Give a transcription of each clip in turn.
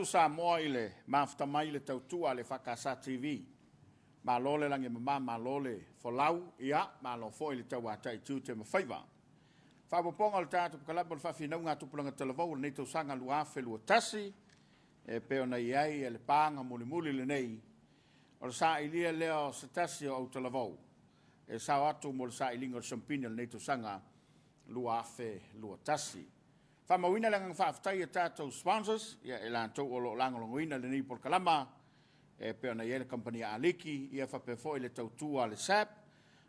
Samoa ile maftamai le tautua le EFKS TV. Malole lange mama malole folau ia malo fo ile tawata itu te mafaiva. Faboponga le tatu kalabo le fafina nga tupulanga televou le neto sanga luafe luatasi e pe ona iai e le panga mulimuli le nei. O sa ilia leo setasi o televou. E sa watu mo sa ilingo champignon le neto sanga luafe luatasi. Famawina lang ang faaftai e tato sponsors, ia elanto o lo langolongoina le ni por kalama, e pe ona ia le kompania aliki, ia fapefo ile tautua le sap,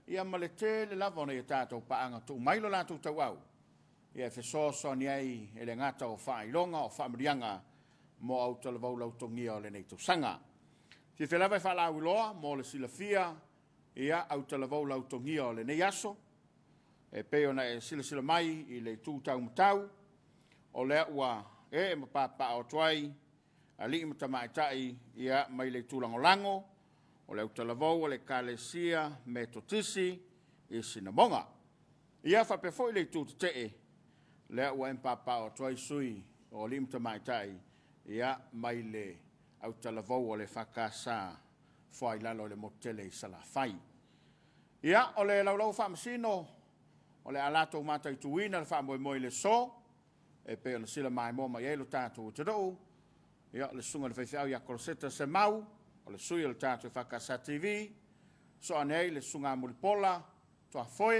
ia malete le lavona e tato paanga tu mailo la tu tawau. Ia fe so ni ai ele ngata o failonga o famrianga mo au te lavau lautongia o le nei sanga. Ti fe lava fa la uloa mo le silafia, ia au te lavau lautongia o le nei aso, e pe ona e sila mai i le tu tau mtau, o lea ua e mapapa o tuai, a li matamaitai ia mai le tulangolango, o le utalavou, o le kalesia, me totisi, i sinamonga. Ia whapefo i le tutee, lea ua empapa o tuai sui, o li matamaitai, ia mai le utalavou, o le whakasa, fwai lalo le motele i salafai. Ia o le laulau whamasino, o le alato mata i tuina, le whamoe le so, e pe ona sila mai mo mai elo tātou te rou, ia le sunga le whaiwhau ia koroseta se mau, o le sui le tātou EFKS TV, so anei le sunga mulipola, toa foe,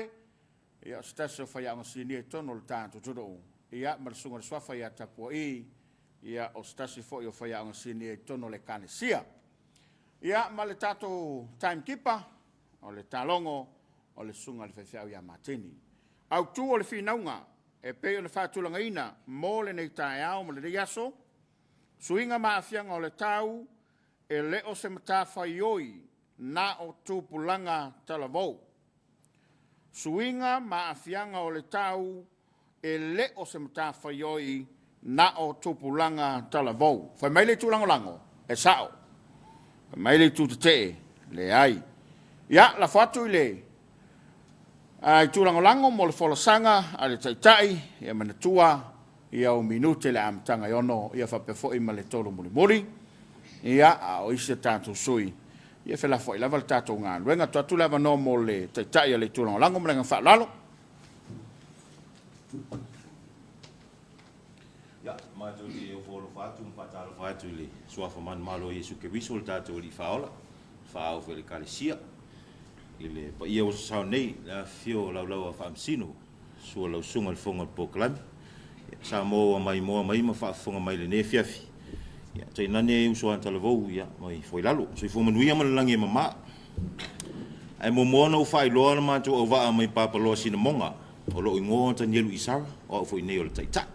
ia stasi o whaiau ngasini e tono le tātou te rou, ia ma le sunga le swafa ia tapua i, ia o stasi foe o whaiau ngasini e tono le kanesia. Ia ma le tātou timekeeper, o le talongo, o le sunga le whaiwhau ia matini. Au tu o le whinaunga, e pe o le whātulanga ina, mō le nei tae au, mo le reiaso, suinga maafianga o le tau, e leo se matawhai oi, na o tūpulanga talavou. Suinga maafianga o le tau, e leo se matawhai oi, na o tūpulanga talavou. Whai mai le tūlangolango, e sao. Whai mai le tūtatee, le ai. Ia, la whatu i le, ai tulangolango mo le folasanga a le taitai ia manatua ia o minute le amtanga iono ia whapefo i ma le tolo mulimuri ia a o isi tātou sui ia whela fo i lava le tātou ngā luenga tuatu lava no mo le taitai a le tulangolango mo le ngā whaalalo. Ia, mātou te o fōlo whātu mpatalo whātu le suafa man malo Jesu ke wiso le tātou li whaola whaau whele kalesia. Ile pa ia o sa nei la fio lau a famsino so lau sunga le fonga poklami sa mo mai ma fa fonga mai le ne fiafi ya te nane uso anta le vou ya mai foi lalo so fo manuia ma langi mama ai mo no fai lo na ma to o va mai papa lo sina monga o lo ingo ta nielu isara o foi nei o le taita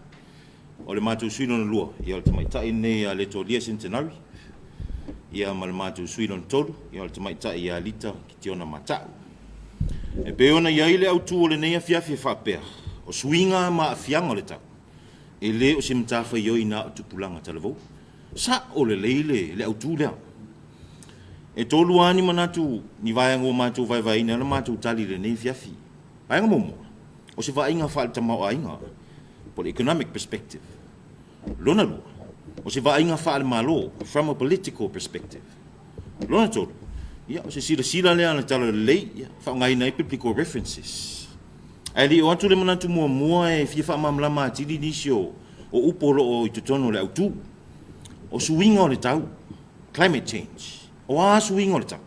o le matu suino no lua ia le mai tai nei a le to dia centenary ia malmatu suilon todo ia le maita ia lita ki tiona mata e peona ia ile autu o le nei fiafi fa pe o swinga ma fianga le ta ele o simta fa yo ina tu pulanga talavo sa o le leile le autu le e tolu ani manatu ni vai ngo matu vai na matu tali le nei fiafi vai ngo mo o se vai inga falta ma ainga por economic perspective lona lo o se va inga fa malo from a political perspective. Lona tolu. Ia, o se sila le ana tala lei, ia, fa ngai nei biblical references. Ali o atu le manatu mua e fia fa mamlama tili nisio o upolo o itutono le autu. O suinga o le tau, climate change. O a suinga o le tau.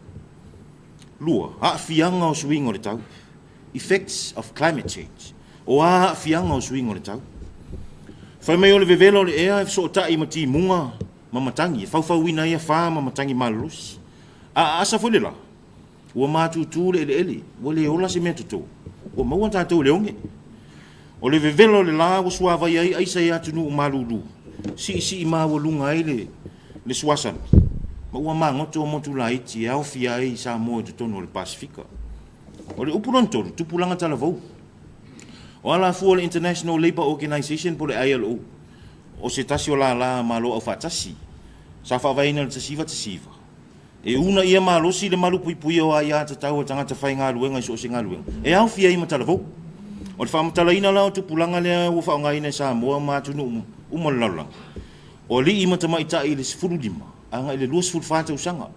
Lua, a fianga o suinga o le tau. Effects of climate change. O a fianga o suinga o le tau. Fai mai o le vevelo le ea e so tai mati munga mamatangi fau ina ia fa mamatangi malus a asa foi la o matu tu le ele o le ola se metu o mau ta to le onge o le vevelo le la o suava ia ai sai atu no malulu si ma o lunga ile le suasan ma o ma ngoto mo tu la iti au fia ai sa mo tu tono le pasifika o le upuronto tu pulanga tala vou o ala fu le International Labour Organization po le ILO o se tasi o la malo au fatasi sa fa vaina le tasiva e una ia malo si le malu pui o ia ta tau tanga ta fai nga luenga so singa luenga e au fia i matala vo o le fa matala ina la tu pulanga le o fa nga ina sa mo ma tu no umolala O li ima tama ita i le 15 anga i le 2 usanga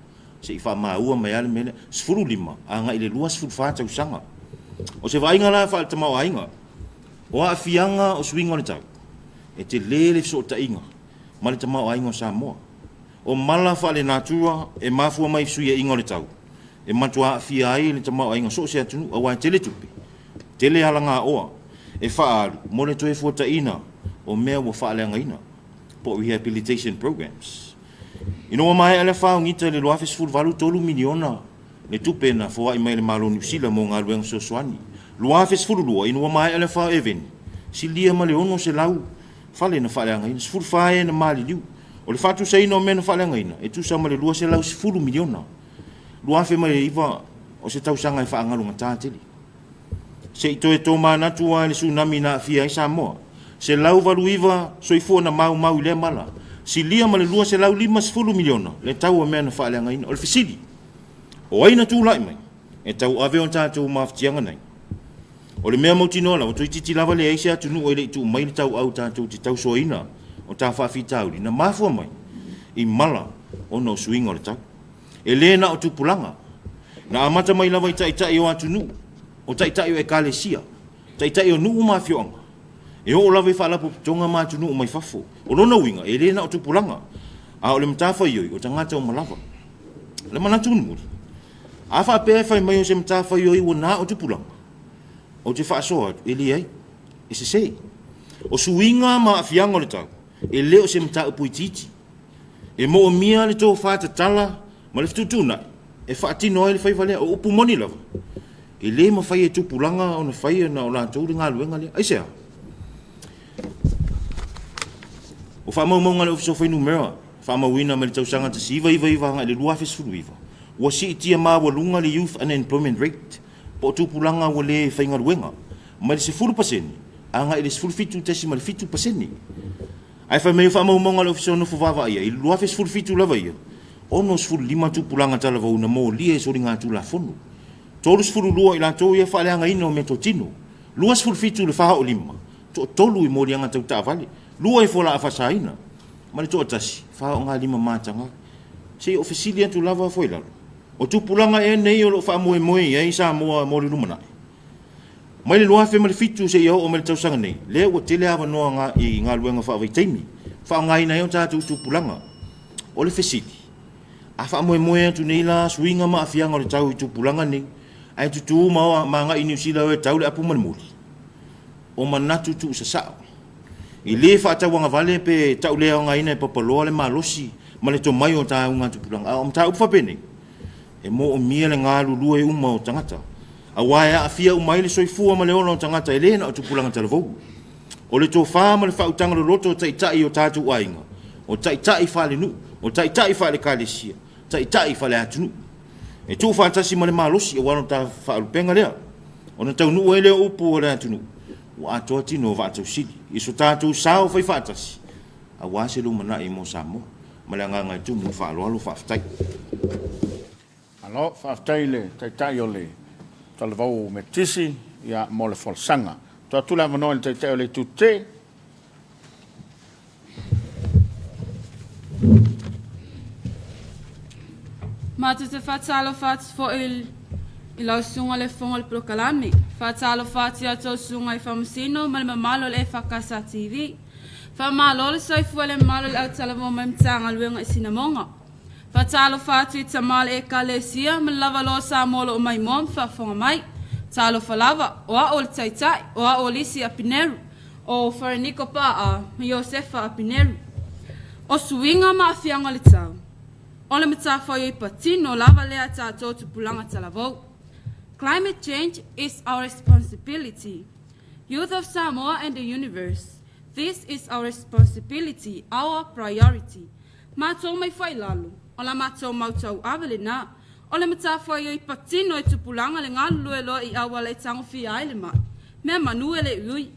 se i whamaua mai ale mele 15 anga i le 2 usanga o se vainga la wha tama o ainga o a fianga o swinga le tau e te lele so ta inga ma le tama o ainga o Samoa o mala wha le natua e mafua mai sui e inga le tau e matua a fia ai le tama o ainga so se atunu a wai tele tupi tele halanga oa e wha mo le toe fuata ina o mea wa wha le anga po rehabilitation programs. Ino mai ala fa ngita le loafe sful valu tolu miliona le tupena fo ai mai le malo New Zealand mo nga lueng so swani. Loafe sful lua ino mai ala fa even. Silia ma le ono se lau fale na fale nga ina sful fa na mali liu. O le fatu sei no men fale nga ina e tu sa ma le lua se lau sful miliona. Loafe mai iva o se tau sanga fa nga lunga tateli. Se ito e to mana tua le tsunami na fia i Samoa. Se lau valu iva soifua na mau le mala. Si lia ma le lua se lau 50 miliona. Le tau a mea na whaale anga ina. O le fisili. O aina tū lai mai. E tau ave on tātou mawhitianga nei. O le mea mautinola. O tui titi lava le eise atunu o le itu mai le tau au tātou te tau soa ina. O tā whawhi tauri. Na mafua mai. I mala o no suinga o le tau. E le na o tupulanga. Na amata mai lava i tai o atunu. O tai o e kalesia. Tai o nuu mafioanga. E o lawe wha lapo tonga mātunu o mai fafo. O lona winga, e rena o tupulanga. A o le mtafa ioi, o tangata o malawa. Le manatunu muri. A wha pēr whai mai o se mtafa ioi o nā o tupulanga. O te wha soa, e li ai. E se sei. O suinga ma a fianga o le tau. E leo se mta upu i titi. E mo o mia le tō wha tala, ma le ftutuna. E wha tino ai le whai whalea, o upu moni lava. E le ma whai e tupulanga o na whai na o la tōre ngā luenga lea. Ai sea. O wha maunga le ofiso whainu mea, wha mauina me le tausanga te siva iwa nga le lua fesfuru iwa. Ua si itia maa wa lunga le youth unemployment rate, po tupulanga wa le whainga ruenga. Ma le 10%, anga i le 10 tesi ma le 5%. Ai wha mea wha maunga le ofiso no fuwawa ia, i lua fesfuru lava ia. Ono 5 tupulanga tala wauna mo lia e sori ngā tula fono. Tolu 10 lua i la tō ia wha leanga ino me totino. Lua 10 le whaha o 5. Tolu i mori anga tau ta vale. Lua i fola afasaina. Ma le to atasi, fa o nga 5 matanga. Se ofisilia tu lava foi lalo. O tupulanga e nei o lo fa moe e Samoa mo le lumana. Mai le lua fe ma le fitu se ia o me le tausanga nei. Le o tele ava noa nga i nga luenga fa vaitaimi. Fa o nga ina e o tatu tupulanga. O le fesili. A fa moe tu nei la suinga ma afianga o le tau i tupulanga nei. Ai tutu ma nga i New Zealand e tau le apu manmuri. O manatu tu sa sao. I le whaatawanga vale pe tau lea nga ina e papaloa le malosi ma le to mai o ta unga tupulanga. O mta upa pene. E mo o mia le ngā lulua e uma o tangata. A waia a fia umai le soifua ma le ona o tangata e lena o tupulanga talavou. O le tō wha ma le whautanga lo roto o taitai o tātou ainga. O taitai whale nu. O taitai whale kālesia. Taitai whale atunu. E tō whaatasi ma le malosi e wano tā whaalupenga lea. O na tau nu e leo upu o le atunu. O atoa tino vātou sili. I so tātou sao whai whaatasi. A wāse lo mana i mo Samoa. Ma le ngā ngai tumu whaaloalo whaafitai. Alo, whaafitai le taitai o le talavau me tisi ia mo le whalsanga. Toa tula manoa le taitai o le tute. Matu te whaatalo whaats fo il lau sunga le fonga le prokalami. Whaatalo whaati ato sunga i whamusino ma le mamalo le EFKS TV. Whamalo le soifua le malo le au talavo mai mtanga luenga i sinamonga. Whaatalo whaati tamale e kalesia ma lava lo sa molo o mai mom whafonga mai. Talo whalava o a o le taitai o a o lisi a pineru. O whareniko pa a me Josefa a pineru. O suinga ma a fianga le tau. O le matafa i patino lava lea tātou tupulanga talavou. Climate change is our responsibility. Youth of Samoa and the universe. This is our responsibility, our priority. Mātou mai whai lalu. O la mātou mautau awele nā. O le matafa i patino e tupulanga le ngalu e loa i awa le tango fi aile mai. Mea manu e le ui.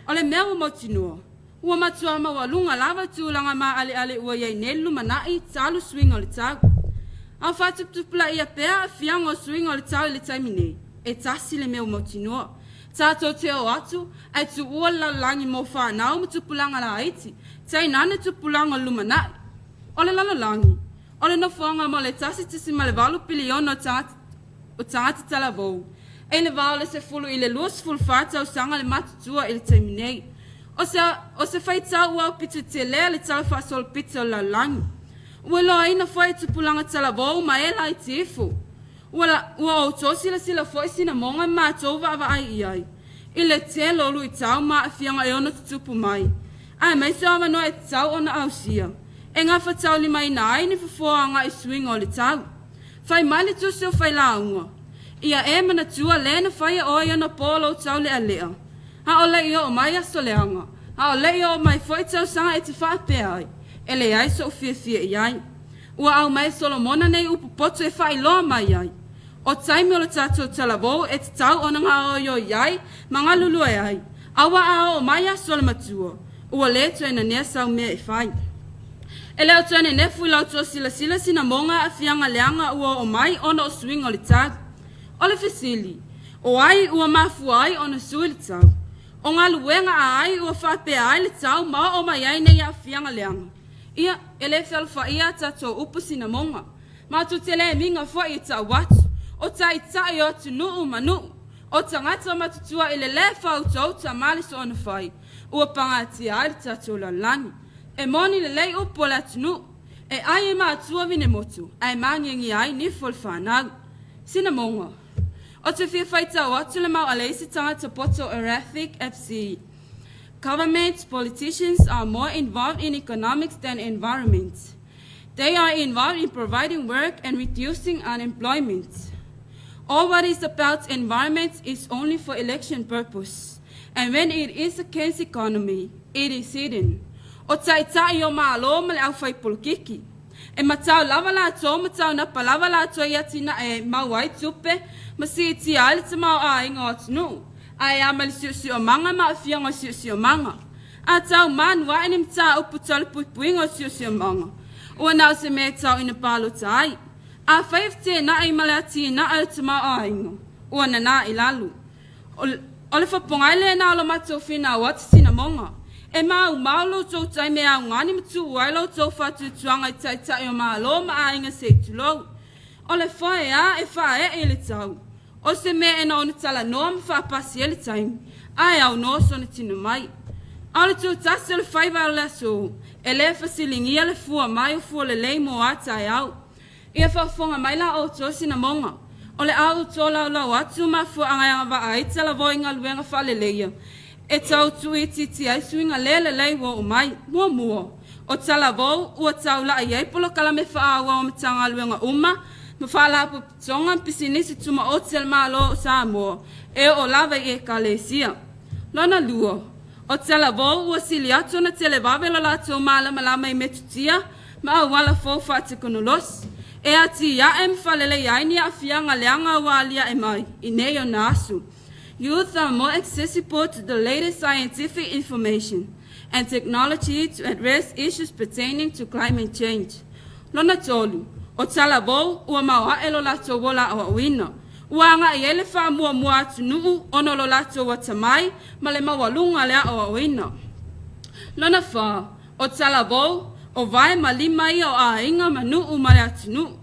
O le mea o mautinua. Ua matua mawalunga lava tūlanga ma ale ua iei nelu manai talu swing o le tau. Au whatuptupula ia pēr fianga o swing o le tau le taimine. E tasi le mea umautinua. Tātou te o atu, ai tu ua lalangi mo whanau ma tupulanga la aiti, tai nane tupulanga lumanai. Ole lalangi, ole no whanga mo le tasi tisi ma le walu piliona o tangata talavou. E le wao le se fulu i le luas fulu whātau sanga le matutua i le teiminei. O se whaitau ua pitu te lea le tau whaasol pita o lalangi. Ua loa ina whai tupulanga talavou ma e lai tifu. Ua o tosi la sila whai sina monga ma tova ava ai iai. I le te lolu i tau ma a fianga e ono tutupu mai. Ai mai se awa no e tau ona ausia. E ngā whatau li mai na ai ni whafoanga i swinga o le tau. Whai mai le tusi o whai launga. Ia e mana tua lena whai o ia no polo tau le alea. Ha o le o mai aso leanga. Ha o le o mai whai tau sanga e te whape ai. E le ai so fia iai. Ua au mai Solomona nei upu poto e whai loa mai ai. O taimi o le tātou talavou e te tau o nga o yo iai, mga lulu e ai. Awa a o mai aso le matua. Ua le tu e na nea sau mea e whai. E leo tu ane nefu i lau tua sila sina monga a fianga leanga ua o mai ona o swing o le tātou. O le fesili, o ai ua mafu ai o na sui le tau. O ngā luenga a ai ua whape ai le tau ma o mai ai nei a fianga leanga. Ia, e le whelwha ia tatou upu sina monga. Ma tu te le minga wha i ta watu. O tai tai o tu nuu manu. O tangata matutua i le whau tau ta malis o na whai. Ua pangati ai le tatou la langi. E moni le lei upu la tunu. E ai e maatua vine motu. Ai mangengi ai ni whanau. Sina monga. O te whia whaitau atu le mau aleisi tangata poto errathic FC. Governments, politicians are more involved in economics than environment. They are involved in providing work and reducing unemployment. All what is about environment is only for election purpose. And when it is against economy, it is hidden. O tai tai o maalo ma le au whai polokiki. E matau lava la tō, matau na palava la tō ia tina e mauai tupe, ma si ti ali te mau a inga o tunu. Ai amali si o manga ma fianga si o manga. A tau manua e ni mta upu tala puipuinga si o manga. Ua nau se me tau ina palo tai. A whaifte na ai male ati na ali te mau a inga. Ua na na ilalu. O le whapongai le na alo matou fina wati sina monga. E mau tau tai me au ngani matu uailo tau whatu tuanga i tai tai o maalo ma a inga se tulou. O le whae a e whae e le tau. O se mea e na ona tala noa ma whaapasi e le taimi. Ai au no so na tino mai. Au le tu tasi le whaiva o le aso. E le whasilingia le fua mai o fua le lei mo ata e au. Ia whafonga mai la o tosi na monga. O le au tola o lau atu ma fua angayanga wa a itala voi ngā luenga whale leia. E tau tui titi ai suinga lele lei wo o mai. Mua. O tala vou ua tau la i eipolo kala me wha awa o matanga luenga uma. Ma whala apu tonga pisinisi tuma o tel malo Samoa. E o lava i e kalesia. Lona lua. O tala vou ua sili atu na tele vavela la tau malama i metutia. Ma awala fo wha konolos. E ati ia em whalele iaini a fianga leanga wa alia e mai. I neo na asu. Youth are more accessible to the latest scientific information and technology to address issues pertaining to climate change. Lona tolu, o tala vou ua maua e lo lato wola o awina. Ua anga i ele wha mua atu nuu ono lo lato wa tamai ma le mawalunga lea o awina. Lona wha, o tala vou o vai ma lima i o a inga ma nuu ma le atu nuu.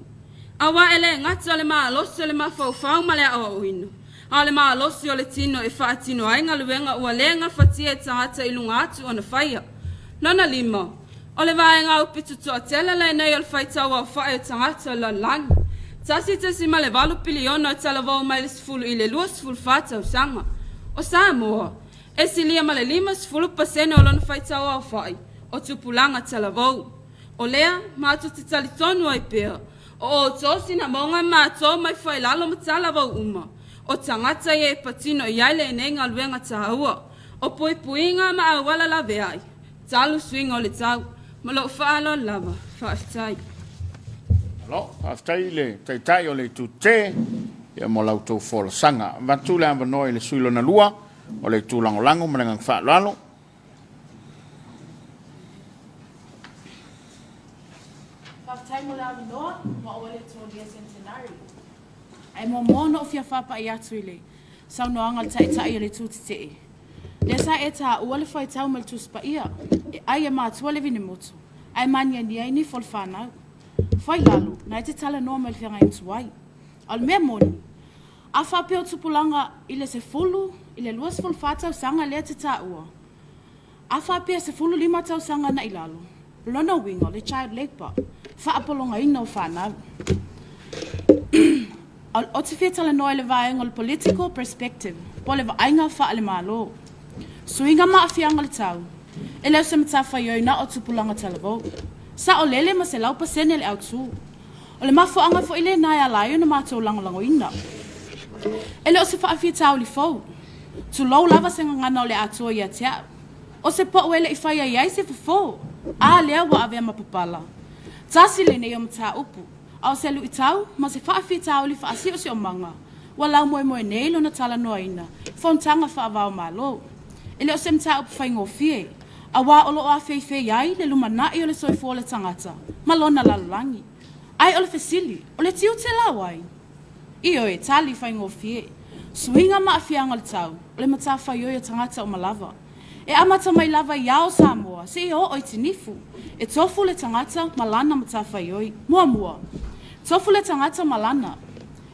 Awa ele ngata le maa loso le maa faufau ma lea o awina. Ale maa losi o le tino e wha tino ainga luenga ua lenga whatia e tangata i lunga atu o na whaia. Lona lima, o le vaenga upitu toa tele le nei o le whaitaua o whae tangata o la langi. Tasi tasi ma le walu piliona o tala vau mai le sifulu i le lua sifulu whata o sanga. O Samoa, e silia ma le 5% o lona whaitaua o whae, o tupulanga tala vau. O lea, mātu te tali tonu ai pēr. O tosi na maunga mātou mai whae lalo ma tala vau uma. O tangata e patino i aile e nei ngā luenga tāua. O puipuinga ma awala la veai. Talu swinga o le tau. Ma lo whaalo lava. Whaaftai. Alo, whaaftai le taitai o le tute. Ia mo lau tau whola sanga. Vatu le amba noi le suilo na lua. O le tūlango lango ma ngang whaalo alo. Whaaftai mo le amba noa. Ma o le tō dia centenari. Ai mo mono o fia whapa i atu ile. saunoanga le tai le tutite. Le sa eta ua fai tau mal tu spaia. Ai e matua le vini motu. Ai mania ni ai ni folfana. Fai lalo, na te tala normal fianga intuai. Al mea moni. A whapeo tupulanga ile se fulu, ile luas ful fatau sanga le te taua. A whapea se fulu 5 tau sanga na ilalo. Lona wingo le child labor. Whaapolonga ina o whanau. O te whetala noa le vaenga le political perspective. Po le vaenga wha le malo. Suinga maa fianga le tau. E leo se matafa ioi na o tupulanga talavo. Sa o lele ma se laupa sene le autu. O le mafuanga fo ile na ya laio na matou langolango ina. E leo se whaafia tau li fau. Tu lau lava se ngana o le atua ia tea. O se po wele i whaia iai se fafo. A lea wa avea mapapala. Tasi le ne o mta upu. Au se lu i tau, ma se whaafia tau li whaasi o se o manga. Wa lau moe nei lo na tala noa ina. Fontanga whaavao malo. E leo se mta upu whai ngofie. A wā olo o a whei ai le lumanai o le soifo le tangata. Malona lalulangi. Ai o le fesili, o le tiu te lawai. Io e tali whai ngofie. Suinga maa fianga le tau, o le mata whai o tangata o malava. E amata mai lava iao Samoa, se o te nifu. E tofu le tangata malana mata whai oi. Mua. Tofu le tangata malana.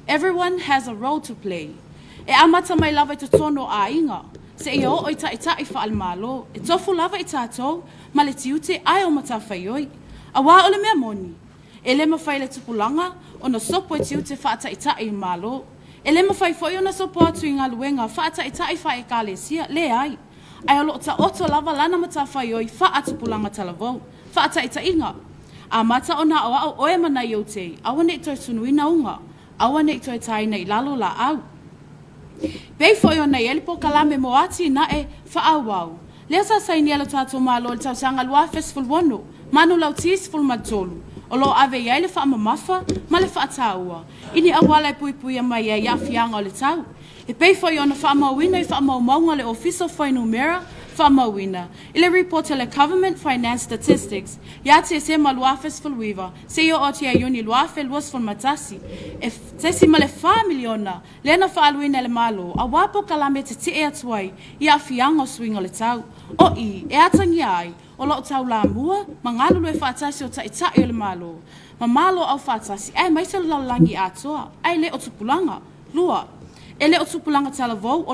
Everyone has a role to play. E amata mai lava te tono a inga. Se ia o ita i whaal malo, e tofu lava i tātou, ma le tiute ai o matawhai oi. A wā o le mea moni. E le mawhai le tupulanga, o na sopo e tiute whaata i malo. E le mawhai foi o na sopo atu i ngā luenga, whaata i whae ka le sia, le ai. Ai o lo ta oto lava lana matawhai oi, wha tupulanga talavou, whaata i inga. A mata o na o oe mana i o te, awane i toi sunuina unga, awane i toi taina i lalo la au. Pei foi ona ele po kalame mo ati na e whaawau. Lea sa saini ala tātou malo le tau sanga lua festival wano, manu lau tis ful matolu. O lo ave ia le wha mamafa, ma le wha ataua. Ini awala e pui a mai e fianga o le tau. E pei foi ona wha mawina i wha maunga le officer foi numera, wha mawina. Ile report le government finance statistics, ia te se ma lua festival weaver, se yo o te a yoni lua fe luas ful matasi. E tesi ma le 5 miliona, le na wha aluina le malo, a wapo kalame te e atuai, ia fianga o swinga le tau. O e atangi ai, o lo tau la mua, mangalu e whaatasi o tai o le malo. Ma malo au whaatasi, ai maisa lalangi atoa, ai le o tupulanga, lua. Ele o tupulanga talavou,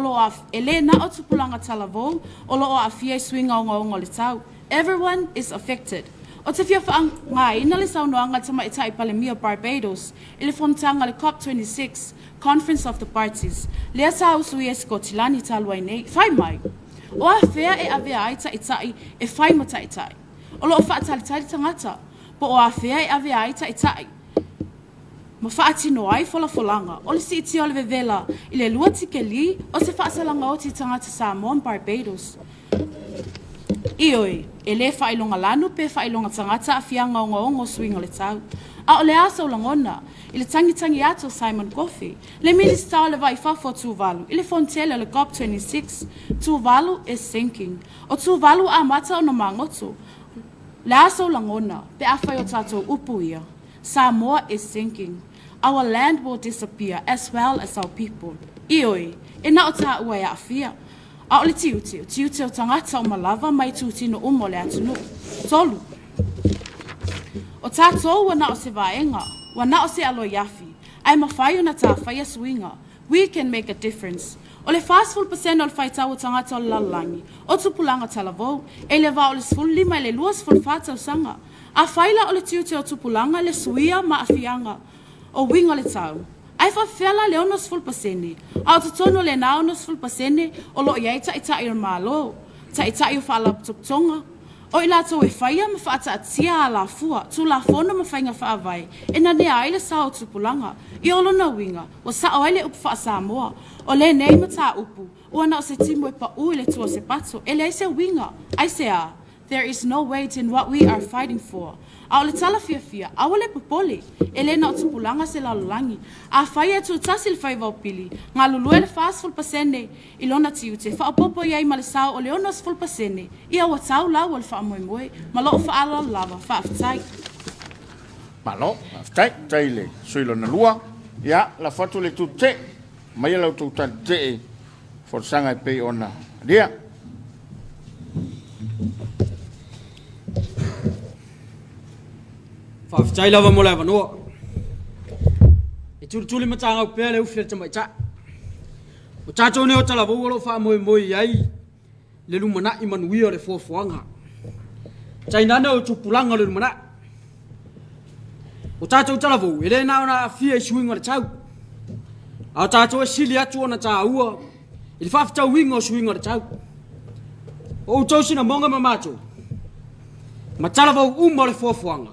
ele na o tupulanga talavou, o lo o a fie swinga o le tau. Everyone is affected. O te fia wha ngai, ina le saunoanga tama e tai palemia Barbados, ele fontanga le COP26, Conference of the Parties. Lea sa usui e Skotilani talwai nei, whai mai. O a fea e avea ai tai e whai ma tai. O lo o wha tai tangata, po o a fea e avea ai tai. Ma whaatino ai folanga. O le si iti o le vevela, i le lua tike li, o se whaasalanga o ti tangata Samoa Barbados. Ioi, e le whailonga lanu pe whailonga tangata a fianga o swinga le tau. A o le asa o langona, i le tangi ato Simon Coffey, le minista o le vai whafo Tuvalu, i le fontele le COP26, Tuvalu is sinking. O Tuvalu a mata o na mangoto. Le asa o langona, pe a whai o tato upuia. Samoa is sinking. Our land will disappear as well as our people. Ioi, e na o ta ua e a fia. A o le tiute o tangata o malava mai tūtino umo le atunu. Tolu. O tātou wana o se vaenga, wana o se alo yafi. Ai mawhai o na tā whai swinga. We can make a difference. O le fast 4% o le whaitau o tangata o lalangi. O tupulanga talavou, e le va o le sful lima e le luas ful whatau sanga. A whaila o le tiute o tupulanga le suia ma a fianga. O winga le tau. Ai whawhela le onos ful pasene. A o tutono le na onos ful pasene o lo iai tai o malo. Tai o whala tuptonga. O i lato e whaia ma whaata atia a la fua. Tu la fono ma whainga whaavai. E na nea aile sa o tupulanga. I olo na winga. O sa o aile upu wha Samoa. O le nei ma ta upu. O ana o se timu e pa ui le tua se pato. E le se winga. Ai se a. There is no weight in what we are fighting for. A o le tala fia, a o le popole, e le na o tupulanga se lalulangi. A whaia tu tasi le whaiva o pili, ngā lulue le fast full pasene, i lona tiute, wha o popo iai ma le sao o le onos full pasene, ia wa tau lau o le wha moe, ma lo o wha ala lava, wha aftai. Ma lo, aftai, taile, suilo na lua, ia, la fatu le tute, mai lau tu tan te for sanga pe ona dia fa chai lava mo lava no e tuli matanga pe le ufle tama cha o chacho ne o tala vo lo fa mo ai le lumana I manui o le fofoanga chai nana o tupulanga le lumana o chacho tala vo ele na fia swing o le chau a chacho silia tu na cha ua il fa fta wingo swing o le chau o chosi na monga mamacho ma tala vo mo le fofoanga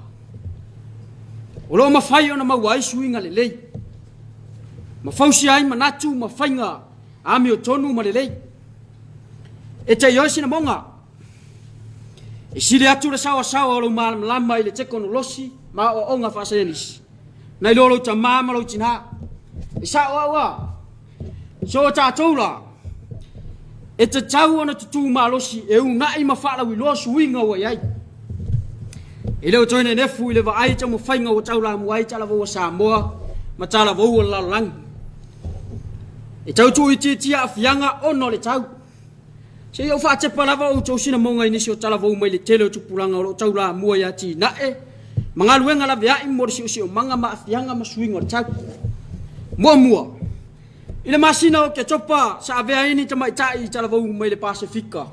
o lo mafai ona mawai swinga le lei ma fausi ai manatu ma fainga ami o tonu ma le lei e te yosi na monga e sile atu le sawa o lo malama I le tekono losi ma o onga fasenis na I lolo ta mama lo tina e sa wa so ta tola e te tau ona tutu ma losi e una I ma fala wi lo swinga wa yai I leo toine nefu I le va ai mo fainga o taula mo ai tala vo Samoa ma tala vo la lang e tau tu iti afianga ono le tau se yo fa te pala vo to sina monga inisi o tala vo mai le tele o tupulanga o taula mo ya ti na e manga luenga la via I morsi o manga ma afianga ma swinga o tau mo ile masina o ke topa sa vea ini te mai tai tala vo mai le Pasifika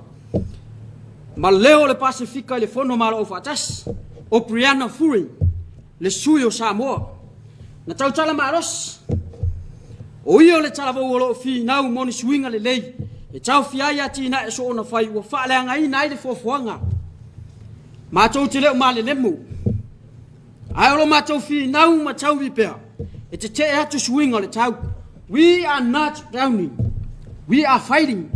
ma leo le Pasifika le fono malo o fatas o Brianna Furi le sui o Samoa na tau tala maros o io le tala vo lo fi nau moni swinga le lei e tau fi ia tina e so na fai o fa le anga ina le fofoanga ma tau tele o male lemu ai lo ma tau fi nau ma tau vi pe e te atu swinga le tau we are not drowning we are fighting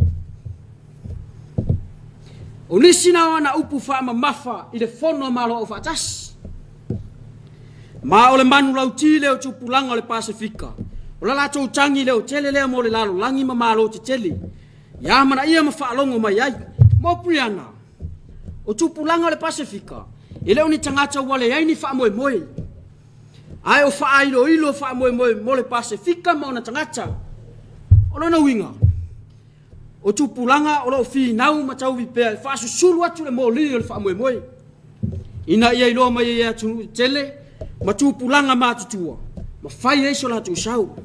o nisina wana upu fa mafa I le fono malo o fatas ma o le manu lauti le o tupulanga o le Pasifika o la tau tangi le o tele le mo le lalo langi ma malo te tele ya mana ia ma fa longo mai ai mo Brianna o tupulanga o le Pasifika ile oni tangata wale ai ni fa moe ai o fa ilo fa moe mo le Pasifika ma ona tangata o lona winga o tupulanga o lo fi nau ma tau vi pe fa sulu atu le mo li le fa moe ina ia ilo mai ia tu tele ma tupulanga ma tutua ma fai e so la tu sau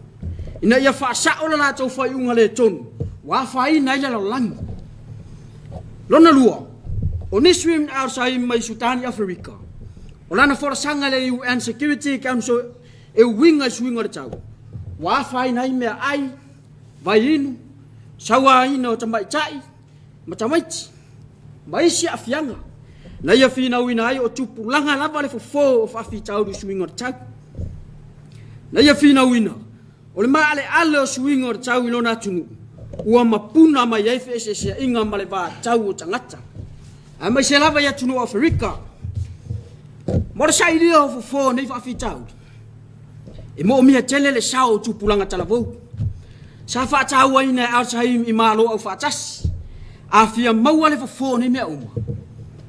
ina ia fa sa o la tu fai unga le tonu wa fai na ia lo lang lona lua o ni swim outside mai Sudani Africa o lana for sanga le UN Security Council e winga swinga le tau wa fai na me ai vai inu sawa ina o tamai chai matamaiti maisi afianga na ia fina wina ai o tupulanga lava le fofo of afi tau du swing or tau na ia fina wina o le male ale o swing or tau ilo na tunu ua mapuna mai ai fese inga male va tau o tangata a mai se lava ia tunu Afrika mora sai dio fofo nei fa afi tau e mo mia tele le sao tupulanga talavou sa fa tawa ina outside I malo au fatas afia maua le fofo nei mea uma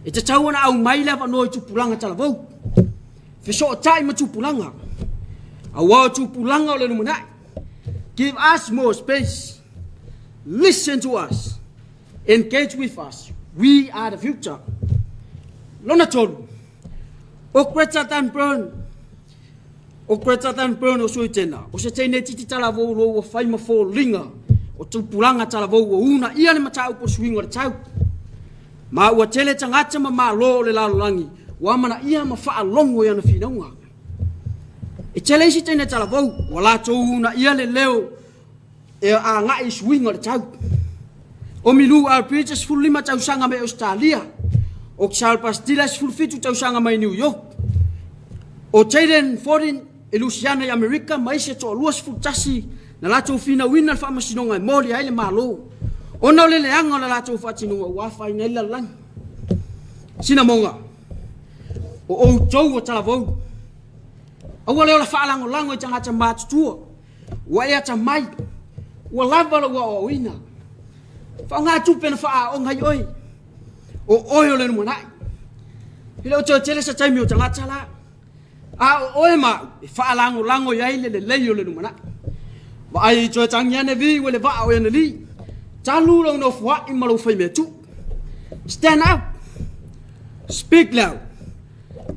e te taua na au mai lava no tupulanga talavou fi so tai ma tupulanga a wa tupulanga o le lumana give us more space listen to us engage with us we are the future lona tolu o kweta tan burn o suitena o se tene titi tala vo lo o fai ma fo linga o tupulanga tala vo o una ia le matau po swinga tau ma ua tele tangata ma lo le lalo langi wa mana ia ma fa longo ya na finonga e tele si tene tala vo wala to una ia le leo e a nga I swinga tau o milu al preachers full lima tau sanga me Australia o ksal pastilas full fitu tau sanga mai New York o Jaden 14 e Luciana I America mai se to luas futasi na lato fina wina fa masinonga moli ai le malo ona le leanga la lato fatino wa fa ina la lang sina monga o jou o talavou o wale la fa lango lango tanga tama tu wa ya tamai wa lava wa o ina fa nga tu pen fa o ngai oi o oyo le mo nai ile o tele sa taimi o tanga tala a oe ma fa lango lango ya ile le leyo le numana Wa ai cho changi ane vi wele va o ene li. Chalu lo no fwa I malo fai me tu. Stand up. Speak loud.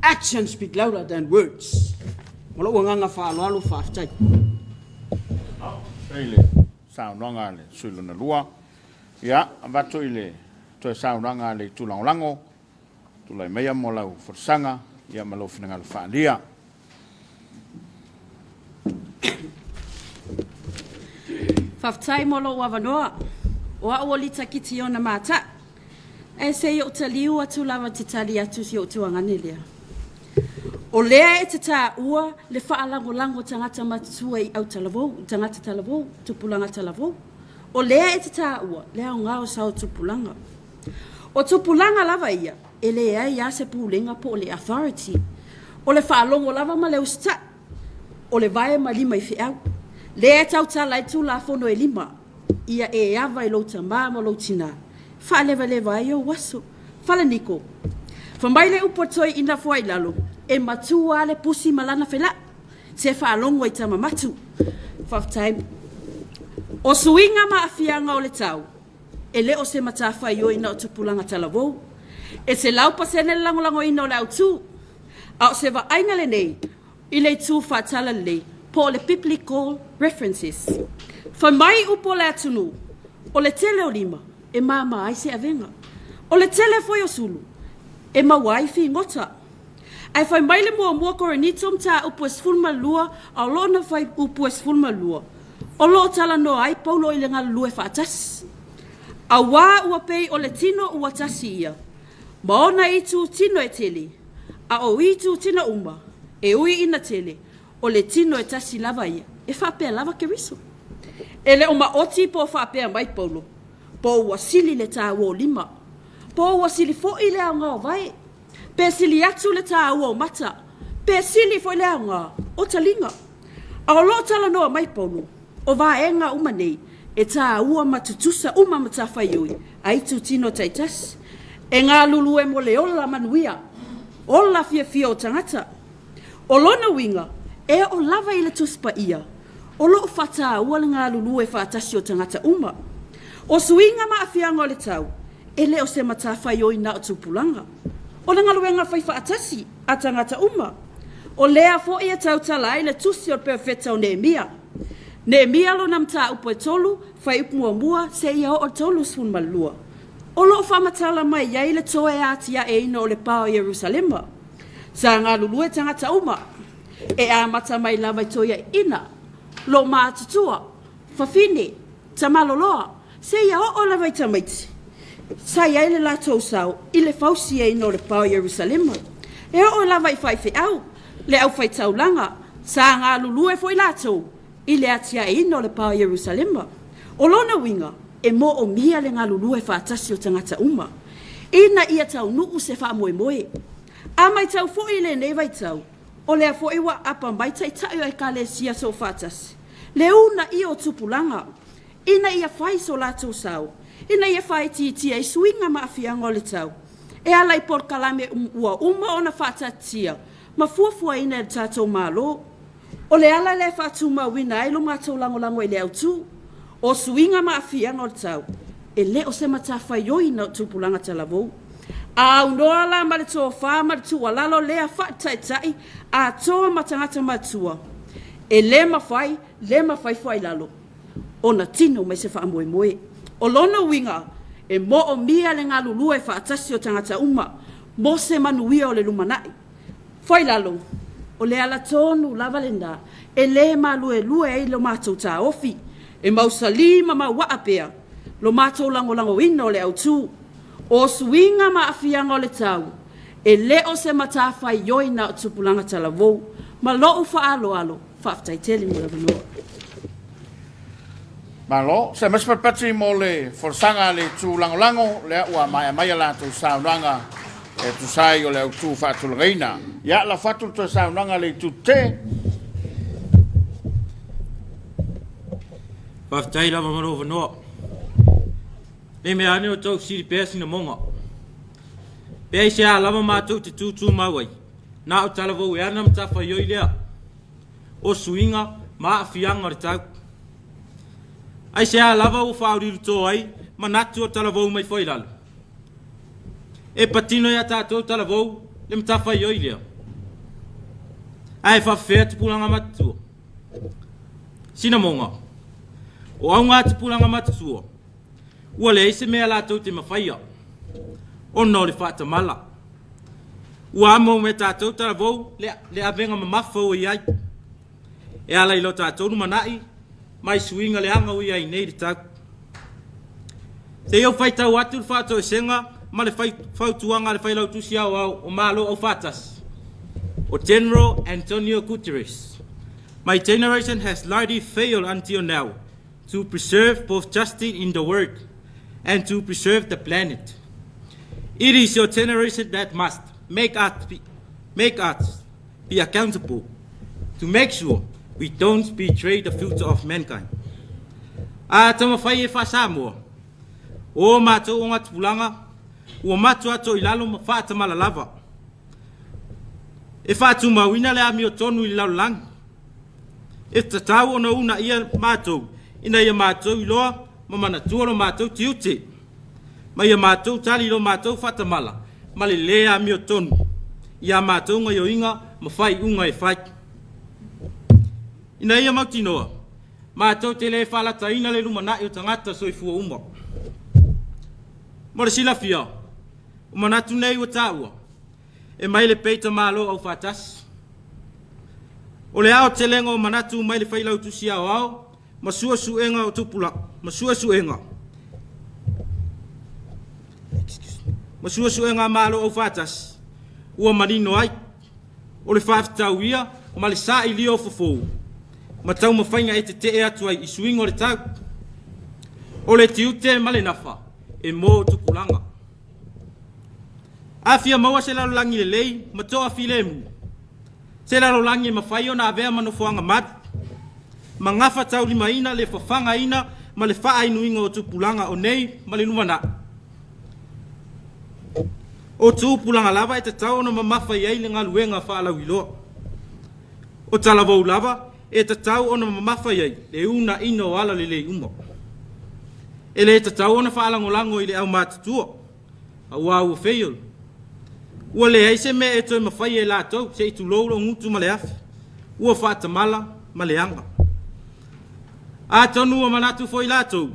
Actions speak louder than words. Malo wanganga fa lo fa chai. Ile sao nonga le sulo na lua. Ya, avato ile to sao nonga le tulango. Tulai mea mo lau forsanga ia malo finanga le faalia. Faftai molo wavanoa. Wa wali takiti ona mata. E se yo taliu atu lava titali atu si yo tuanganelia. O lea e tata ua le faalango lango tangata matua I au talavo, tangata talavo, tupulanga talavo. O lea e tata ua, lea o ngao sao tupulanga. O tupulanga lava ia, e lea ia se pulenga po le authority. O le faalongo lava ma le usta. O le vae ma lima I fiau. Lea tau tala I tu la fono e lima. Ia e ava I lo tamba ma lo tina. Fa leva leva I o waso. Fala niko. Fambaile upotoi ina foi lalo. E matua le pusi malana fela. Se faalongo I tama matu. Five time. O suinga ma afianga o le tau. E le o se matafa I o ina o tupulanga talavo. E se lau pasene lango ina o le autu. A o se va ainga le nei. I le tu fatala le. Po le biblical references. Fa mai upo le atunu. O le tele o lima. E mama ai se avenga. O le tele foi o sulu. E mawai fi ngota. Ai fai mai le mua korenitum ta upo esfulma lua. A lona fai upo esfulma lua. O lo tala no ai paulo I le ngala lue fatas. A wā ua pei o le tino ua tasi ia. Maona I tu tino e tele. A o I tu tino uma. E ui ina tele. O le tino e tasi lava ia. E whapea lava ke riso. E le uma oti po whapea mai paulo. Po ua sili le tā ua lima. Po ua sili fo I le au ngā vai. Pe sili atu le tā ua mata. Pe sili fo I le au ngā. O talinga. A o lo tala noa mai paulo. O vaenga uma nei. E tā ua matutusa uma matawhai ui. Ai tu tino taitas. E ngā lulu e mo le ola manuia. Ola fia o tangata. O lona winga. E o lava I le tuspa ia. O lo fata ua le ngā lulu e whatasi o tangata uma. O suinga ma afianga o le tau. E le o se matawhai ui na o tupulanga. O le ngaluenga whai whatasi a tangata uma. O lea fo ia tau tala I le tusi o perfecta o Nehemia. Nehemia lo nam ta upo e tolu, whai upu mua se ia o tolu sun malua. O lo whamatala mai ia I le toe atia e ino o le pao Jerusalema. Sa ngā lulu e tangata uma. E a mata mai lava I toia ina. Lo mātutua, whawhine, tamaloloa, se ia o lava I tamaiti. Sa ia I le latou sau, I le fausi e ino o le pao Jerusalema. E o lava I whai au, le au whai taulanga, sa ngā lulu e fo I latou. I le atia e ino le pao Jerusalema. O lona winga, e mo o mia le ngā lulu e whaatasi o tangata uma. Ina ia tau nuu se wha moe moe. A mai tau fo I le nevai tau. O lea fo I wa apa mai tai tai o e ka le sia so whaatasi. Le una I o tupulanga. Ina ia whai so lato sau. Ina ia whai tiitia I suinga ma afianga o le tau. E ala I por kalame ua uma o na whaatatia. Ma fuafua ina e tatou malo. O le ala le whātu mawina e lo mātou lango e le autu. O suinga ma afianga o le tau. E le o se matawhai oi na tupulanga talavou. A unoa la ma le toa wha ma le tua lalo lea whaataitai a toa matangata matua. E le mawhai whai lalo. O na tino mai se wha moe moe. O lona winga e mo o mia le ngā lulua e whaatasi o tangata uma. Mo se manuia o le lumanai. Whai lalo. O le ala tonu lava le nā, e le ma lue e lo mātou tā ofi, e mausalima ma waapea, lo mātou lango ino le autu, o suinga ma afianga o le tau, e le o se matawhai yoi na o tupulanga talavou, ma lo u alo, whaaftaiteli mo le vanoa. Malo, se maspapati mo le forsanga le tu lango, le ua mai la tu saunanga, e tu sai o le autu whātul reina. Ia la whatul tu saunanga le tu te. Whaftai lava maro wanoa. Le mea ane o tau siri pēsi na monga. Pēi se a lava mātou te tūtū mawai. Nā o talavou e anam tawha ioi lea. O suinga, maa fianga le tau. Ai se a lava o whauriru tō ai, manatu o talavou mai foi lalo. E patino ia tātou talavou, le mtawhai oi leo. Ai whawhea tupulanga matutua. Sina monga. O au ngā tupulanga matutua. Ua le ise mea lātou te mawhaia. Ono le whata mala. Ua amo me tātou talavou, le avenga mamafa o iai. E ala ilo tātou numanai, mai suinga le anga o iai nei le tau. Te iau whai tau atu le whātou e senga, ma le whautuanga le whailau tusi au o malo au whātas. O General Antonio Guterres. My generation has largely failed until now to preserve both justice in the world and to preserve the planet. It is your generation that must make us be accountable to make sure we don't betray the future of mankind. Tama whai e Samoa. O mātou o ngā tupulanga, ua matu ato I lalo ma whātamala lava. E whātu mawina le ami o tonu I lau lang. E tatau ona una ia mātou, ina ia mātou I loa, ma mana tuaro mātou tiute. Ma ia mātou tali lo mātou whatamala, ma le lea ami o tonu. Ia mātou ngai o inga, ma whai unga e whai. Ina ia mautinoa, mātou te le whalata ina le lumana I o tangata soifua uma. Mora sila fia, o manatu nei o tāua, e mai le peita malo au whatas. O le ao te lenga o manatu mai le whailau tusi au au, masua suenga o tupula, masua suenga. Masua suenga malo au whatas, ua marino ai, o le whaafitau ia, ma le saa I lio fofou. Ma tau mawhainga e te atu ai I suinga o le tau. O le tiute ma le nafa. E mō tukulanga. Afia maua se lalo langi le lei, matoa file mu. Se lalo langi mawhai o na avea manofoanga madu. Ma ngafa tau lima ina le whawhanga ina, ma le wha inuinga o tupulanga o nei, ma le numana. O tupulanga lava e te tau na mamafa iai le ngaluenga wha alau iloa. O talavou lava e te tau o na mamafa iai, le una ina o ala le lei umo. E le tatau ona whaalangolango I le au mātutua. Au au o whaiol. Ua le heise me e toi mawhai e lātou, se I tu louro ngutu ma le afi. Ua whaatamala ma le anga. A tonu o manatu foi lātou.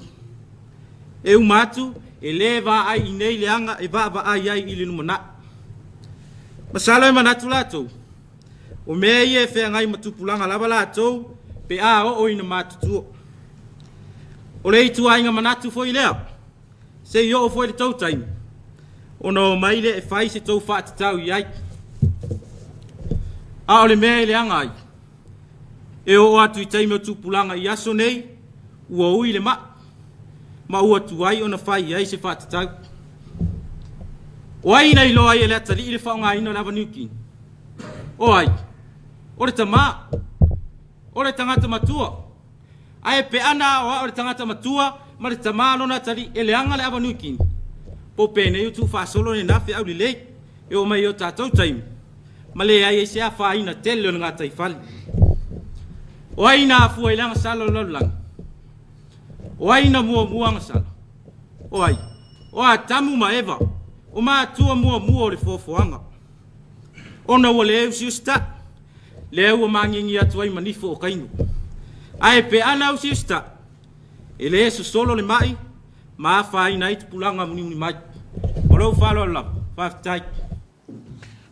E umatu, e le va ai I nei le anga, e va ai ai I le numana. Masalo e manatu lātou. O mea I e whea ngai matupulanga lava lātou, pe a o ina mātutua. O le itu ainga manatu foi lea. Se yo foi le tau taimi. O no maile e fai se tau whaatatau iai. A o le mea le angai. E o atu I taimi o tupulanga I aso nei, ua ui le ma. Ma ua tuai o na fai iai se whaatatau. O ai nei loa I le atali I le whaonga ino lava niukin. O ai. O le tama. O le tangata matua. Ai pe ana o le tangata matua ma le tamalo na tali ele anga le avanu kin po pene you tu fa solo ne nafi au le e o mai o tatou time ma le ai se afa ina tele nga tai fali o ai na fu ele anga salo lo lang o ai na mua anga salo o ai o atamu ma eva o ma tua mua le fofoanga ona o le usta le o mangingi atu ai manifo o kainu. Ai pe ana usista. Ele so solo le mai, ma fa ina it pulanga muni mai. Olo falo la, fa tai.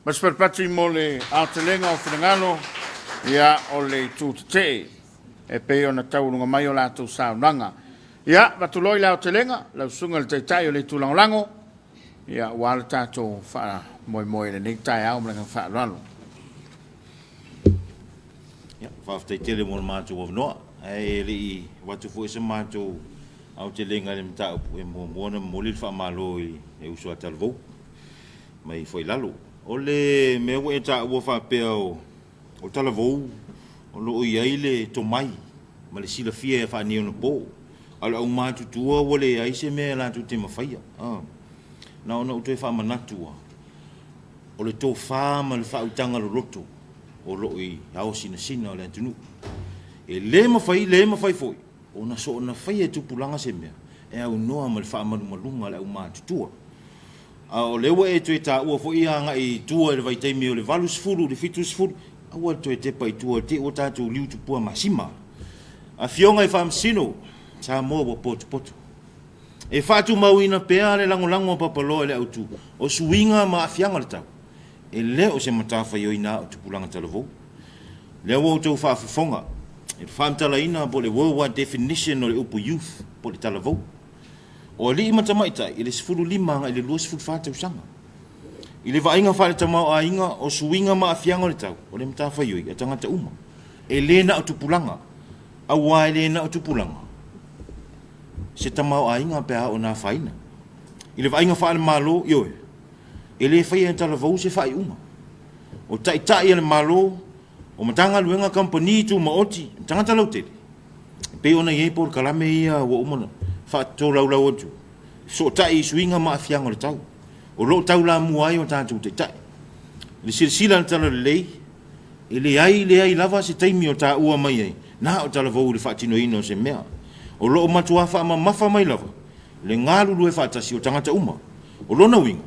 Mas per patri mole atelenga o finangalo, ia o le tutete, e pe ona taurunga mai o la tu saunanga. Ia, batuloi la atelenga, la sunga le taitai o le tulangolango, ia wala tato fa moi le nektai au mlanga fa lalo. Ya, whaftai tele mōna mātou of noa. E li watu fo isa mātou au te lenga le mta e mōna mōli le whamalo e usua talvou. Mai foi lalo. O le mea e ta ua whapea o talavou. O lo iai le tomai. Ma le sila fia e whanio na pō. Ala au mātou tua o le aise mea lātou te mawhaia. Na ona utoe whamanatua. O le tō whama le whautanga lo roto. O lo I hao sina o le antunu. E le mawhai foi. ona so ona fai e tupulanga se mea e au noa ma le whaamalumalunga le au mātutua. O lewa e tue tā ua fo ianga i tua le vaitaimi o le valu sifuru, le fitu sifuru, aua tue te pai tua te o tātou liu tupua masima. A fionga i Faamisino, Samoa wa potu. E whātu mauina pēa le lango papaloa le autu, o suinga ma afianga le tau. E le o se matawhai o ina o tupulanga talavou. Le au tau whaafafonga, e whaamtala ina po le worldwide definition o le upu youth po le talavou. O li ima tamaita, i le sifuru lima nga i le lua sifuru whātau sanga. I le vainga whale tamau a inga o suinga ma afianga le tau, o le matawhai o i a tangata uma. E le na o tupulanga, a wai le na o tupulanga. Se tamau a inga pēa o nā whaina. I le vainga whale malo, ioe. E le whaia talavou se whai uma. O tai le malo, o matanga luenga company tu maoti, tangata lau tele. Pe ona iei por kalame ia wa umana, whātou lau atu. So tai suinga ma afianga le tau. O lo tau la muai o tātou te tai. Le silsila na tala le lei, e le ai lava se taimi o tā ua mai ai, nā o talavou le whaatino ino se mea. O lo o matua wha ama mafa mai lava, le ngālu lue whaatasi o tangata uma, o lona winga.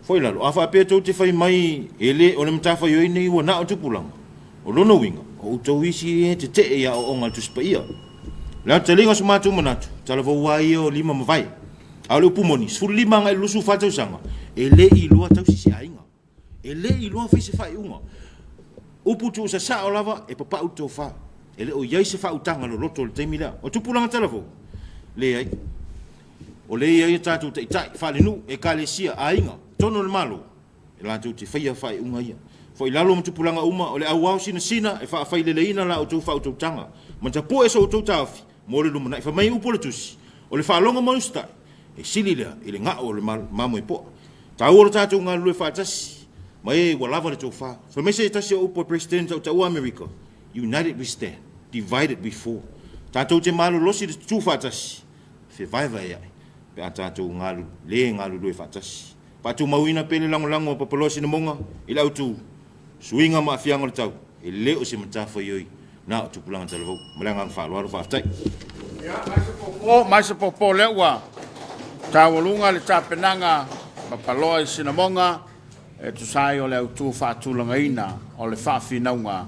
Foi lalo, a whaapea tau te whai mai, e le o le mtawha ioi nei ua nā o tupulanga. O lona winga, o utau isi e te te ea o onga tuspa ia. Lea talinga su mātou manatu, talavou wa ia o lima mawai. A le upumoni, sfuru lima ngai lusu whatau sanga, e le i lua tau si se ainga. E le i lua whi se whai unga. Upu tu sa sa o lava, e papa utou wha. E le o iai se wha utanga lo loto le teimi lea. O tupulanga talavou. Le ai. O le iai tātou te itai, whale nu, e ka le sia ainga. Tono le malo, e lātou te whaia whai unga ia. Fo i lalo ma tupulanga uma, o le au sina, e wha whai le ina la o tau wha utau tanga. Ma ta po e sa utau tawhi, mo le lumana, e wha mai upo le tusi. O le wha longa manustai, e sili lea, i le ngā o le mamo i poa. Ta ora tātou ngā lue whaatasi, ma e walava le tau wha. Wha mese e tasi o upo president au tau Amerika, united we stand, divided we fall. Tātou te malo losi le tū whaatasi, whe vai ai, pe a tātou ngā lue whaatasi. Patu mauina pele lango o papalosi na monga, i lau tu suinga ma afianga le tau, e leo se matawha ioi, nā o tupulanga talavou, malanga ang whaaloaro whaaftai. Mai se popo leua, tawalunga le tapenanga, papaloa i sinamonga, e tu sai o le autu whaatulanga ina, o le whaafinaunga,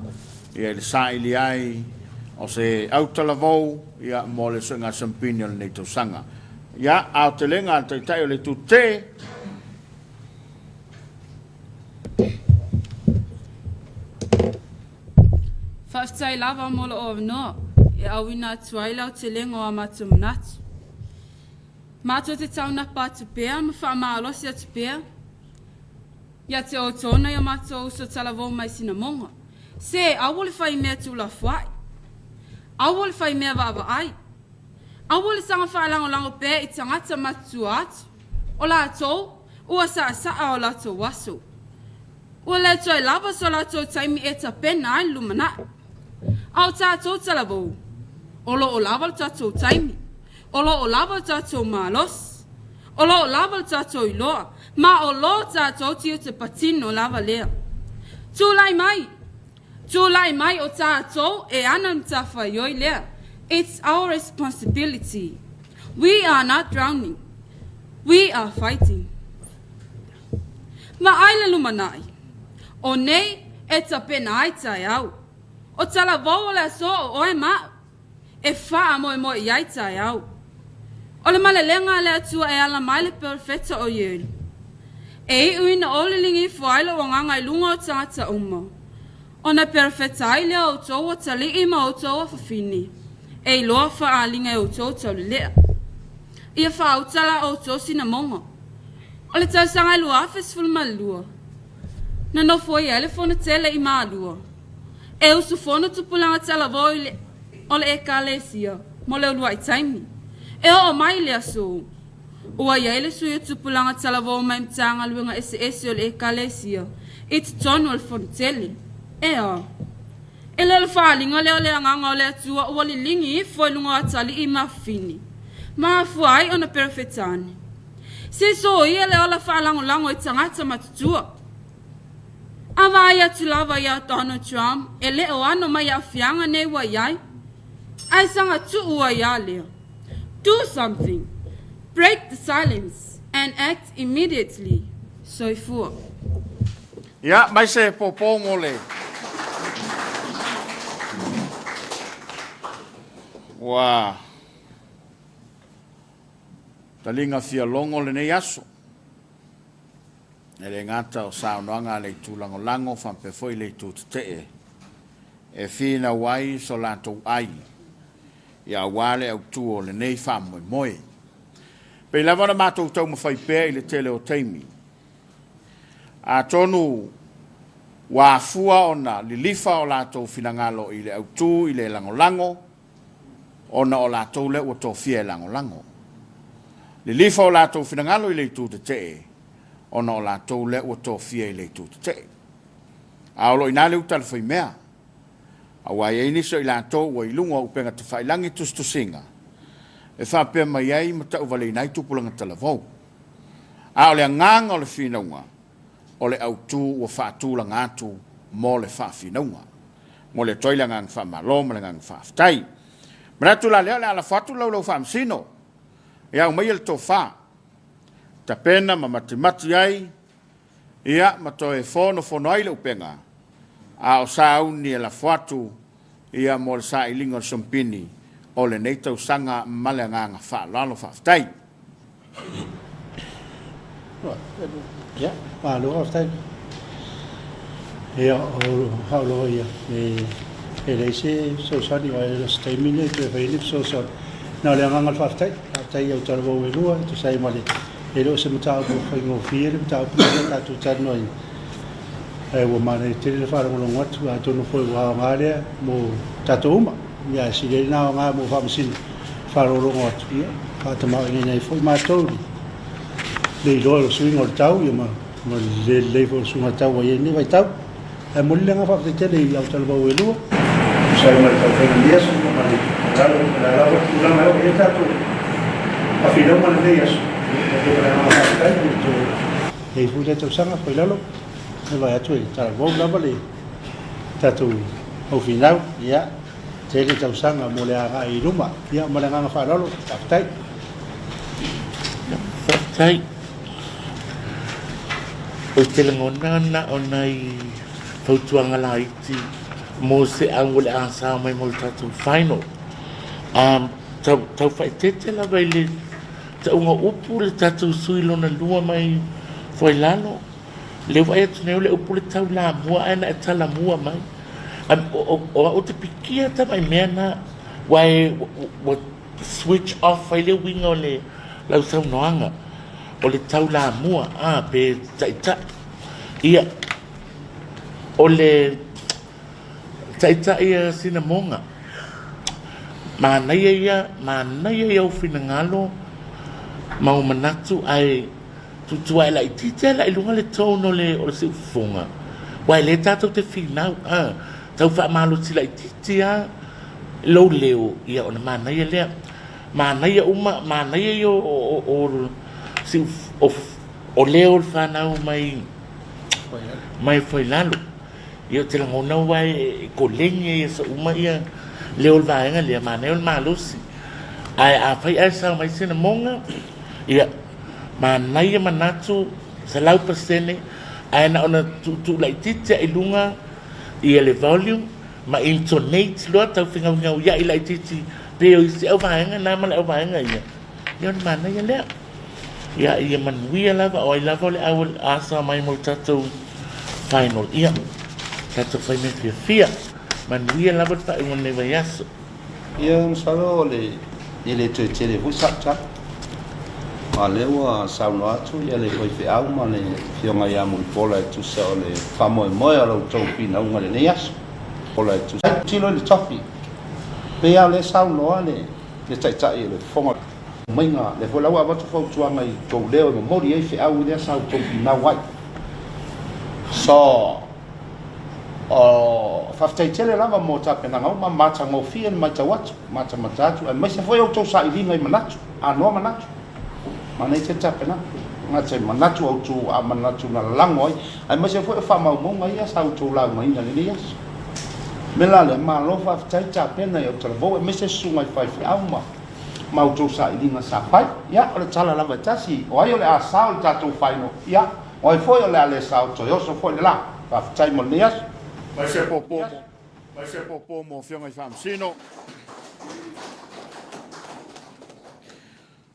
i le sai li ai, o se autalavou, ia mo le sunga sampini o le neitau sanga. Ia, au te lenga, tai o le tu te, Whaftai lava mola o no, e awina tuaila o te lengo a matu manatu. Mato te tauna pātu pēa, ma wha maalosi atu pēa. Ia te o tōna ia mato uso talavou mai sina monga. Se, awole whai mea tūla whai. Awole whai mea wawa ai. Awole sanga whai lango pēa i tangata matu atu. O la tō, ua saa o la tō waso. Ua le toi lava so la tō taimi e ta pena ai lumana. Au tātou talavou. Olo o lava le tātou taimi. Olo o lava le tātou malos. Olo o lava le tātou iloa. Ma o lo tātou tiu te patino lava lea. Tūlai mai o tātou e ana mtawha ioi lea. It's our responsibility. We are not drowning. We are fighting. Ma aile lumanai. O nei e ta pena ai tai au. O talavou o le so o e ma. E wha mo i ai tai au. O le malelenga le atua e ala mai le perfecta o ieri. E i uina o le lingi fuaila o nganga i lunga o tangata uma. O na perfecta ai lea o tau o tali i ma o tau o fafini. E i loa wha a linga o tau tau le lea. Ia wha utala o tau sina monga. O le tau sanga i lua afes fulma lua. Na no foi ele fona tele i malua. E usu fona tupulanga tala voi o le ekalesia, mo le ulua i taimi. E o mai le aso. Ua ia ele suia tupulanga tala voi mai mtanga luenga ese o le ekalesia. It's tonu al fona tele. E o. E le whaalinga leo le anganga o le atua ua li lingi i foi lunga atali i mafini. Ma fuai o na perfetani. Se so ia le ola whaalango i tangata matutua. Awa ia tu lava ia Donald Trump, e le o ano mai a fianga nei wa iai. Ai sanga tu ua ia lea. Do something. Break the silence and act immediately. Soifua. Ia, mai se popongo le. Wa. Talinga fia longo le nei aso. Ele ngata o saunoanga le tulango lango whampe foi le tutee. E fina wai so lato ai. Ia wale au tuo le nei whamoe moe. Pe lava na mātou tau mawhai pēr i le tele o teimi. A tonu wāfua o na lilifa o lātou finangalo i le autu i le lango-lango, o na o lātou le o tō fia lango-lango. Lilifa o lātou finangalo i le tū te te, o na o lātou le o tō fia i le tū te te. A olo i nāle utala whai mea, a wai e niso i lātou wa i lunga upenga te whailangi tustusinga, e whapea mai ai mata uwale i nai tupulanga talavou. A ole a nganga o le whinaunga, o le autu o whaatula ngātu mō le whawhinaunga. Mō le toila ngang whamalo, mō le ngang whawhtai. Mratu la lea le ala whatu lau lau whamsino. E au mai le tō wha. Ta pena ma mati ai, ia ma to e fono ai le upenga. A o sa auni e la whatu, ia mō le sa ilinga o sompini, o le neitau sanga male nganga whaalalo whawhtai. Ja, maar lo altijd. Ja, hallo ja. Deze zo zou die wel eens termine te veel zo zo. Nou, dan gaan we altijd. Altijd jou ter woon weer hoor. Toen zei maar dit. Is een taal voor ging over vier, taal voor dat toen tijd nooit. We maar het telefoon om wat, we toen nog voor we gaan mo tatoma. Ja, zie je nou maar mo van zien. Farol wat. Ja, gaat maar in een voor maar toe. Le lo swing o tau ia ma le level sunga tau ia ni vai tau e mulle nga fa te le au tau bo elu sai ma tau te dia so ma le la la ma o ia tatu a filo ma le dia so e fu le tau sanga foi lalo e vai atu i tau bo la bale tatu au final ia te le tau sanga mo le aga i ruma ia ma le nga fa lalo tai tai o te langona na o nei fautuanga la iti mo se angole a sa mai mo tatu final tau fai tete la vaile ta unga upu le tatu suilo na lua mai foi lalo le vai atu neu le upu le tau la mua ana e tala mua mai o te pikia ta mai mea na wai switch off vai le winga o le lau sau noanga o le tau la mua pe taita ia o le taita ia sinamonga mana ia o finangalo mau manatu ai tutu ai lai tite lai lunga le tono le o le siufonga wai le tato te finau tau fa malo ti lai titia lo leo ia ona mana ia le mana ia uma mana ia o si o leo fanau mai foi lalo ia te langona wai ko lenye ia sa uma ia leo vaenga le maneo malusi ai a fai asa mai sina monga ia manai manatu sa lau pasene ai na ona tu lai tite i lunga ia le volume ma intonate lo tau finga ngau ia i lai tite pe o se o vaenga na ma le vaenga ia manai ia le ia ia manuia lava o i lava le awal asa mai mo tatu final ia tatu fai me fia manuia lava ta i ngone vai aso ia salo le te fu sakta ma le wa sauno atu ia le foi fe au ma le fionga ia mo pola tu sa le famo mo ala to pina unga le neas pola tu tilo le topi pe ia le sauno le tai le fonga mainga le fola wa ba tu fo tuanga i to leo mo mori e fe au le sa to pina wai so o faftai tele lava mo ta pena ngau ma mata ngo fien ma tawat mata matatu ai mai se foi o to sa i vinga i manatu no manatu mana te ta pena ma te manatu o tu a manatu na langoi ai mai se foi fa mau mo ngai sa to la mai na ni Mela le malo fa tai cha pena yo travo me se sunga fai fiauma mau to sa ilinga sa fai ya o le tala lava tasi o ai o le asal tatu fai no ya o ai foi o le ale sa to yo so foi la fa tai mo nias Vai ser popo mo fionga Faamisino.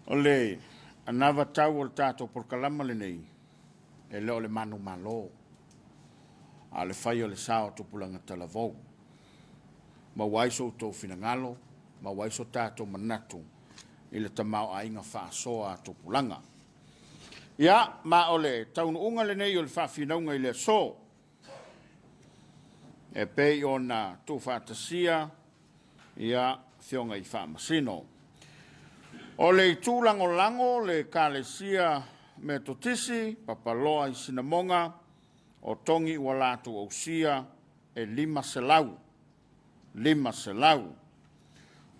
Ole anava tau o le tato por kalama le nei e leo le manu malo a le fai o le sao tupulanga talavou ma waiso to finangalo ma waiso tato manatu i le tamau a inga whaasoa tupulanga ia ma ole taunu unga le nei o le whawhinaunga i le so e pei o na tu whatasia ia fionga i Faamisino. O le tūlango lango le kalesia me totisi, papaloa i sinamonga, o tongi ua latu au sia e 5 selau. 5 selau.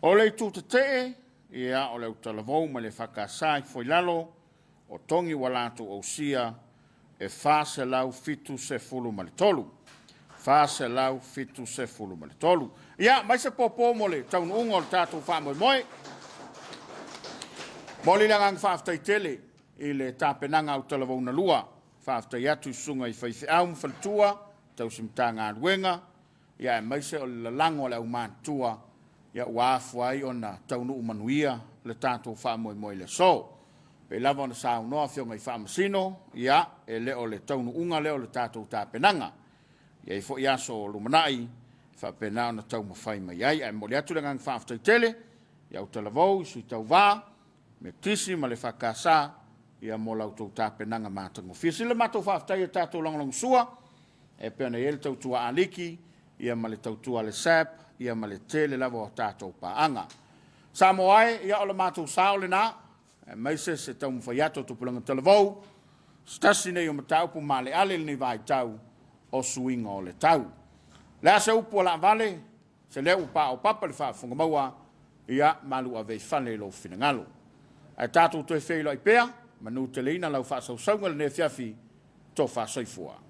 O le tūtatee, ia o le utalavou ma le whakasai foilalo, o tongi ua latu au sia e 4 selau fitu se fulu malitolu. 4 selau fitu se fulu malitolu. Ia, mai se popo mo le taunu ungo le tātou whamoe moe. Moli langang whaftai tele i le tāpenanga au talavou na lua. Whaftai atu sunga i whaithi au mwhantua, tau simtanga aduenga. Ia e maise o le lango le au mātua. Ia uafuai o na taunu umanuia le tātou whamoe moe le so. Pe lava na sao noa fionga i Faamisino, ia e leo le taunu unga leo le tātou tāpenanga. Ia i fo iaso o lumanai, whapenao na tau mawhai mai ai. Ia moli atu langang whaftai tele, ia au talavou, sui tau vā. Me tisi ma le whakasa ia mo lautou tāpenanga mātango. Whisi le mātou whaftai e tātou longlong sua, e pēna i ele tautua aliki, ia ma le tautua le sap, ia ma le tele lavo o tātou paanga. Samoa ia o le mātou sao le nā, e maise se tau mwhaiato tupulanga talavou, stasi nei o mataupu ma le ale ni vai tau o suinga o le tau. Le ase upu la vale, se leu pa o papa le whaafunga maua, ia malu a vei whale lo finangalo. Ai tātou toi whelo i pēr, manu te leina lau whaasau saunga le ne whiawhi tō whaasoifua.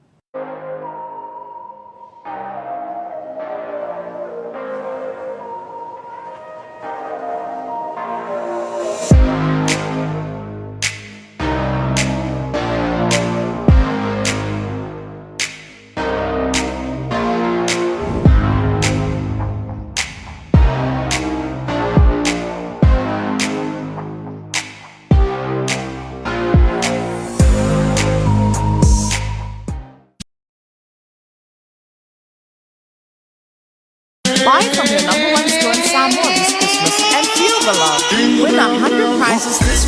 Buy from your #1 store in Samoa this Christmas and feel the love. Win 100 prizes this